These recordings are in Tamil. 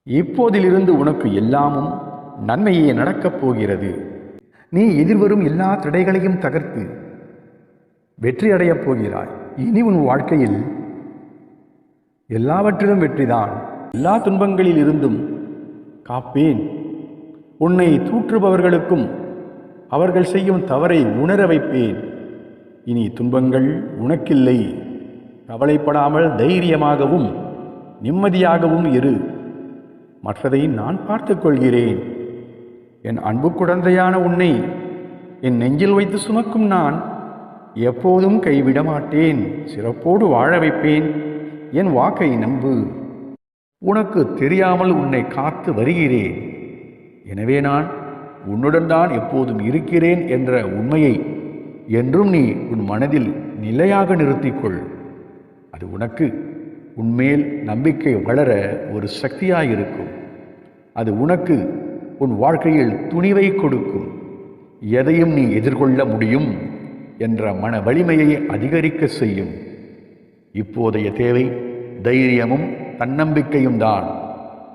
இப்போதிலிருந்து உனக்கு எல்லாமும் நன்மையே நடக்கப் போகிறது. நீ எதிர்வரும் எல்லா தடைகளையும் தகர்த்து வெற்றி அடையப் போகிறாய். இனி உன் வாழ்க்கையில் எல்லாவற்றிலும் வெற்றிதான். எல்லா துன்பங்களில் இருந்தும் காப்பேன். உன்னை தூற்றுபவர்களுக்கும் அவர்கள் செய்யும் தவறை உணர வைப்பேன். இனி துன்பங்கள் உனக்கில்லை. கவலைப்படாமல் தைரியமாகவும் நிம்மதியாகவும் இரு. மற்றதை நான் பார்த்துக் கொள்கிறேன். என் அன்பு குழந்தையான உன்னை என் நெஞ்சில் வைத்து சுமக்கும் நான் எப்போதும் கைவிட மாட்டேன். சிறப்போடு வாழ வைப்பேன். என் வாக்கை நம்பு. உனக்கு தெரியாமல் உன்னை காத்து வருகிறேன். எனவே நான் உன்னுடன் தான் எப்போதும் இருக்கிறேன் என்ற உண்மையை என்றும் நீ உன் மனதில் நிலையாக நிறுத்திக்கொள். அது உனக்கு உன்மேல் நம்பிக்கை வளர ஒரு சக்தியாயிருக்கும். அது உனக்கு உன் வாழ்க்கையில் துணிவை கொடுக்கும். எதையும் நீ எதிர்கொள்ள முடியும் என்ற மன வலிமையை அதிகரிக்க செய்யும். இப்போதைய தேவை தைரியமும் தன்னம்பிக்கையும் தான்.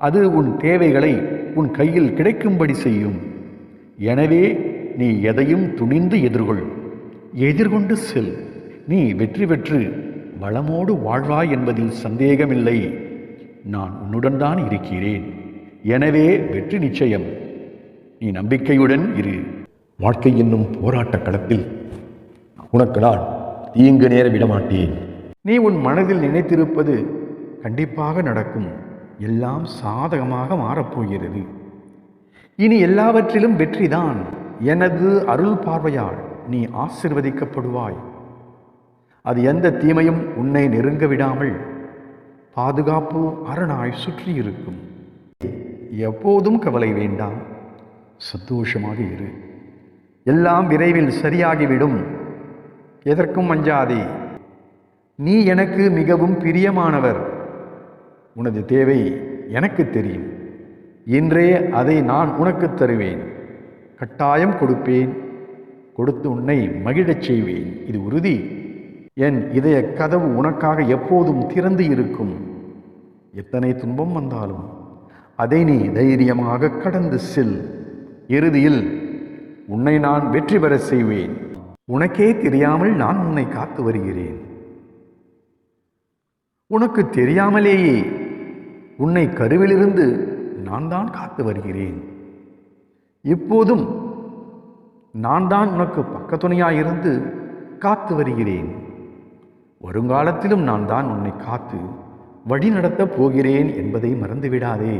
அது உன் தேவைகளை உன் கையில் கிடைக்கும்படி செய்யும். எனவே நீ எதையும் துணிந்து எதிர்கொண்டு செல். நீ வெற்றி பெற்று வளமோடு வாழ்வாய் என்பதில் சந்தேகமில்லை. நான் உன்னுடன் தான் இருக்கிறேன். எனவே வெற்றி நிச்சயம். நீ நம்பிக்கையுடன் இரு. வாழ்க்கை என்னும் போராட்ட களத்தில் உனக்கு நான் தீங்கு நேர விடமாட்டேன். நீ உன் மனதில் நினைத்திருப்பது கண்டிப்பாக நடக்கும். எல்லாம் சாதகமாக மாறப்போகிறது. இனி எல்லாவற்றிலும் வெற்றிதான். எனது அருள் பார்வையால் நீ ஆசீர்வதிக்கப்படுவாய். அது எந்த தீமையும் உன்னை நெருங்க விடாமல் பாதுகாப்பு அரணாய் சுற்றி இருக்கும். எப்போதும் கவலை வேண்டாம். சந்தோஷமாக இரு. எல்லாம் விரைவில் சரியாகிவிடும். எதற்கும் அஞ்சாதே. நீ எனக்கு மிகவும் பிரியமானவர். உனது தேவை எனக்கு தெரியும். இன்றே அதை நான் உனக்கு தருவேன். கட்டாயம் கொடுப்பேன். கொடுத்து உன்னை மகிழச் செய்வேன். இது உறுதி. என் இதய கதவு உனக்காக எப்போதும் திறந்து இருக்கும். எத்தனை துன்பம் வந்தாலும் அதை நீ தைரியமாக கடந்து செல். இறுதியில் உன்னை நான் வெற்றி பெற செய்வேன். உனக்கே தெரியாமல் நான் உன்னை காத்து வருகிறேன். உனக்கு தெரியாமலேயே உன்னை கருவிலிருந்து நான் தான் காத்து வருகிறேன். இப்போதும் நான் தான் உனக்கு பக்கத்துணையாயிருந்து காத்து வருகிறேன். வருங்காலத்திலும் நான் தான் உன்னை காத்து வழி நடத்தப் போகிறேன் என்பதை மறந்துவிடாதே.